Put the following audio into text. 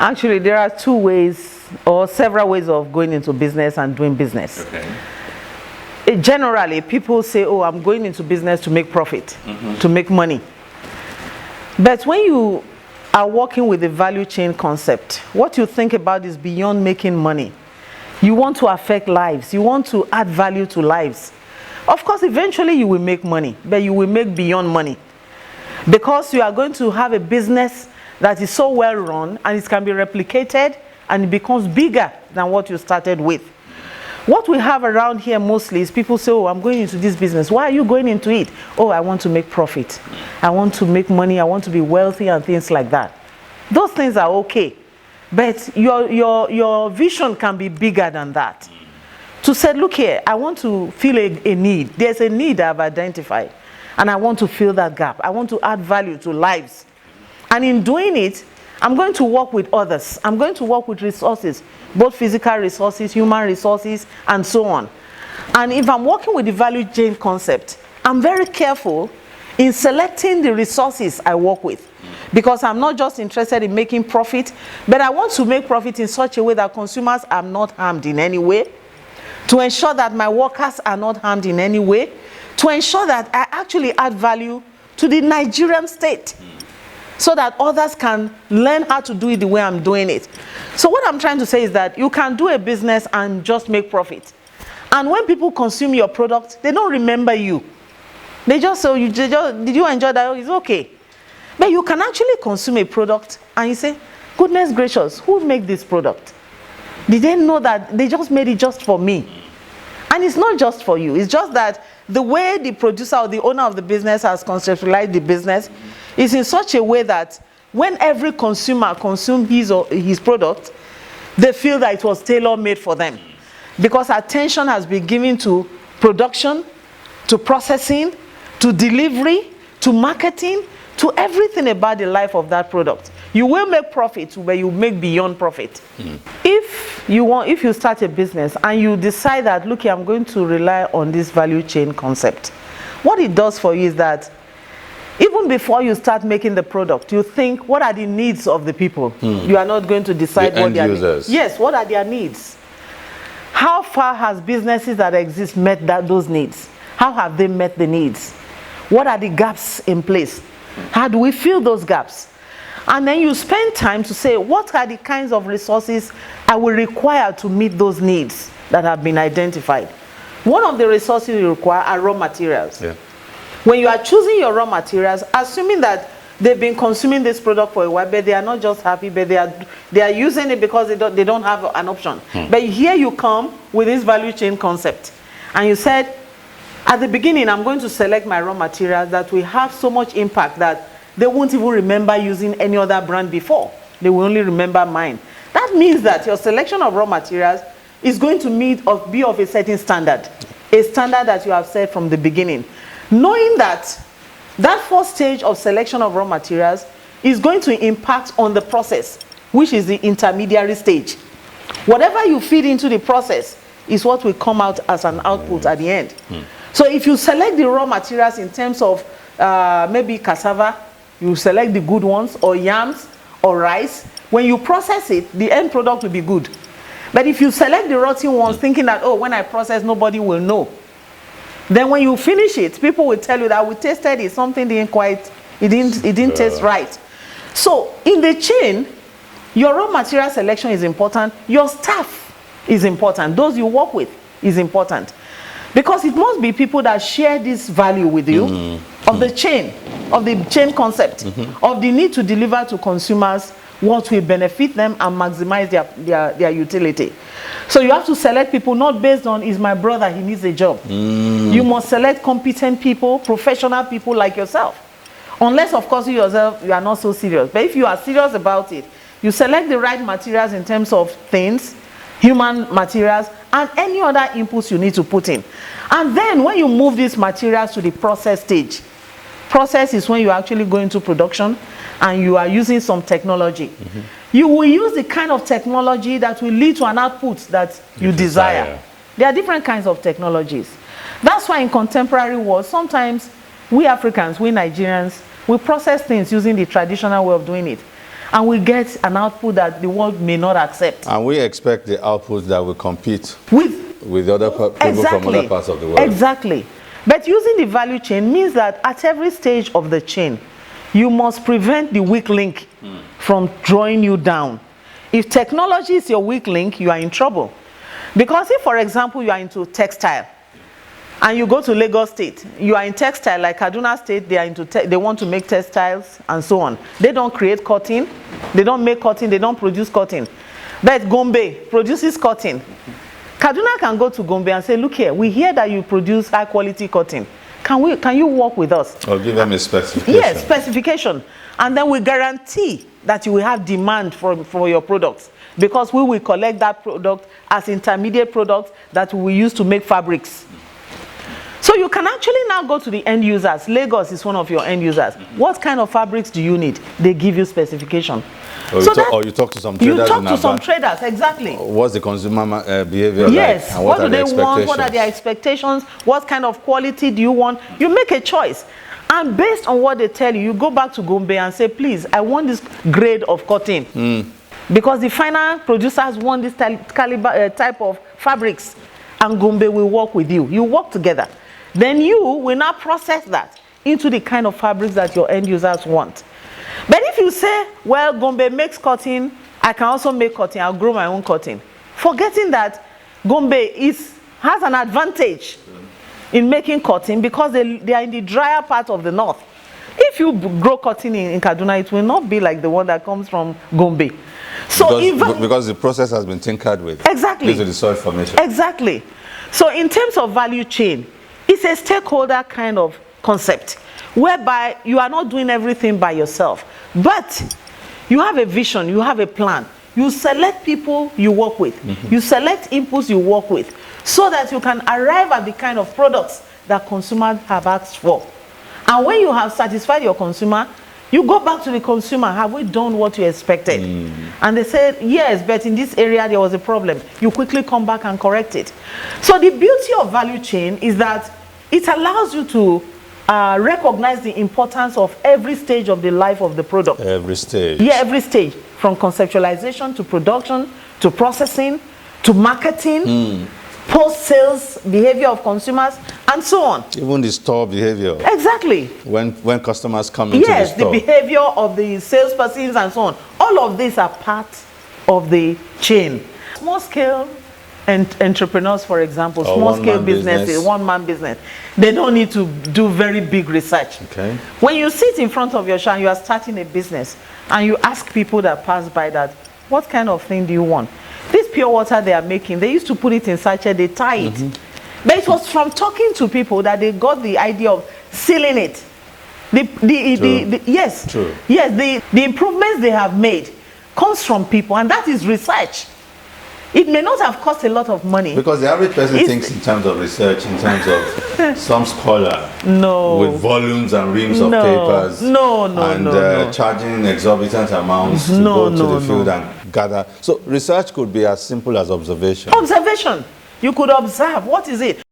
Actually, there are two ways or several ways of going into business and doing business. Okay. Generally, people say, oh, I'm going into business to make profit, to make money. But when you are working with the value chain concept, what you think about is beyond making money. You want to affect lives. You want to add value to lives. Of course, eventually you will make money, but you will make beyond money. Because you are going to have a business that is so well run and it can be replicated and it becomes bigger than what you started with. What we have around here mostly is people say, oh, I'm going into this business. Why are you going into it? Oh, I want to make profit. I want to make money. I want to be wealthy and things like that. Those things are okay. But your vision can be bigger than that. To say, look here, I want to fill a need. There's a need I've identified. And I want to fill that gap. I want to add value to lives. And in doing it, I'm going to work with others. I'm going to work with resources, both physical resources, human resources, and so on. And if I'm working with the value chain concept, I'm very careful in selecting the resources I work with. Because I'm not just interested in making profit, but I want to make profit in such a way that consumers are not harmed in any way, to ensure that my workers are not harmed in any way, to ensure that I actually add value to the Nigerian state, so that others can learn how to do it the way I'm doing it. So what I'm trying to say is that you can do a business and just make profit. And when people consume your product, they don't remember you. They just say, did you enjoy that? It's okay. But you can actually consume a product and you say, goodness gracious, who made this product? Did they know that they just made it just for me? And it's not just for you. It's just that the way the producer or the owner of the business has conceptualized the business is in such a way that when every consumer consumes his or his product, they feel that it was tailor-made for them. Because attention has been given to production, to processing, to delivery, to marketing, to everything about the life of that product. You will make profit where you make beyond profit. If you start a business and you decide that, look, I'm going to rely on this value chain concept, what it does for you is that even before you start making the product, you think, what are the needs of the people? You are not going to decide what their needs. Yes, what are their needs? How far has businesses that exist met those needs? How have they met the needs? What are the gaps in place? How do we fill those gaps? And then you spend time to say, what are the kinds of resources I will require to meet those needs that have been identified? One of the resources you require are raw materials. Yeah. When you are choosing your raw materials, assuming that they've been consuming this product for a while, but they are not just happy, but they are using it because they don't have an option. But here you come with this value chain concept. And you said, at the beginning, I'm going to select my raw materials that will have so much impact that they won't even remember using any other brand before. They will only remember mine. That means that your selection of raw materials is going to be of a certain standard. A standard that you have set from the beginning. Knowing that that first stage of selection of raw materials is going to impact on the process, which is the intermediary stage. Whatever you feed into the process is what will come out as an output at the end. So if you select the raw materials in terms of maybe cassava, you select the good ones, or yams, or rice, when you process it, the end product will be good. But if you select the rotten ones thinking that, oh, when I process, nobody will know, then when you finish it, people will tell you that we tasted it, something didn't taste right. So in the chain, your raw material selection is important. Your staff is important. Those you work with is important. Because it must be people that share this value with you of the chain concept, of the need to deliver to consumers what will benefit them and maximize their utility. So you have to select people not based on, is my brother, he needs a job. You must select competent people, professional people like yourself. Unless, of course, you yourself, you are not so serious. But if you are serious about it, you select the right materials in terms of things, human materials, and any other inputs you need to put in. And then when you move these materials to the process stage, process is when you actually go into production and you are using some technology. You will use the kind of technology that will lead to an output that you desire. There are different kinds of technologies. That's why in contemporary world, sometimes we Africans, we Nigerians, we process things using the traditional way of doing it. and we get an output that the world may not accept. And we expect the outputs that will compete with other people from other parts of the world. Exactly. But using the value chain means that at every stage of the chain, you must prevent the weak link from drawing you down. If technology is your weak link, you are in trouble. Because if, for example, you are into textile, and you go to Lagos State, you are in textile, like Kaduna State, they are into they want to make textiles and so on. They don't create cotton, they don't make cotton, they don't produce cotton. But Gombe produces cotton. Kaduna can go to Gombe and say, look here, we hear that you produce high quality cotton. Can you work with us? Or give them a specification. Yes, specification. And then we guarantee that you will have demand for your products, because we will collect that product as intermediate products that we will use to make fabrics. So you can actually now go to the end users. Lagos is one of your end users. What kind of fabrics do you need? They give you specification. Or you talk to some traders. You talk to some traders, exactly. What's the consumer behavior yes. like? And what do they want? What are their expectations? What kind of quality do you want? You make a choice. And based on what they tell you, you go back to Gombe and say, please, I want this grade of cotton. Because the final producers want this type of fabrics. And Gombe will work with you. You work together. Then you will now process that into the kind of fabrics that your end users want. But if you say, well, Gombe makes cotton, I can also make cotton, I'll grow my own cotton. Forgetting that Gombe has an advantage in making cotton because they are in the drier part of the north. If you grow cotton in Kaduna, it will not be like the one that comes from Gombe. So because the process has been tinkered with. Exactly. Due to the soil formation. Exactly. So in terms of value chain, it's a stakeholder kind of concept, whereby you are not doing everything by yourself, but you have a vision, you have a plan. You select people you work with. You select inputs you work with, so that you can arrive at the kind of products that consumers have asked for. And when you have satisfied your consumer, you go back to the consumer, have we done what you expected? And they said, yes, but in this area there was a problem. You quickly come back and correct it. So the beauty of value chain is that it allows you to recognize the importance of every stage of the life of the product. Every stage. Yeah, every stage. From conceptualization to production, to processing, to marketing, post-sales behavior of consumers, and so on. Even the store behavior. Exactly. When customers come into the store. Yes, the behavior of the salespersons and so on. All of these are part of the chain. Small scale entrepreneurs, for example, small scale businesses, one-man business, they don't need to do very big research. Okay. When you sit in front of your shop, you are starting a business, and you ask people that pass by that, what kind of thing do you want? This pure water they are making, they used to put it in sachet, they tie it. But it was from talking to people that they got the idea of sealing it. Yes, True. Yes, the improvements they have made comes from people, and that is research. It may not have cost a lot of money. Because the average person thinks in terms of research, in terms of some scholar. No. With volumes and reams of papers. And charging exorbitant amounts to go to the field and gather. So research could be as simple as observation. Observation. You could observe. What is it?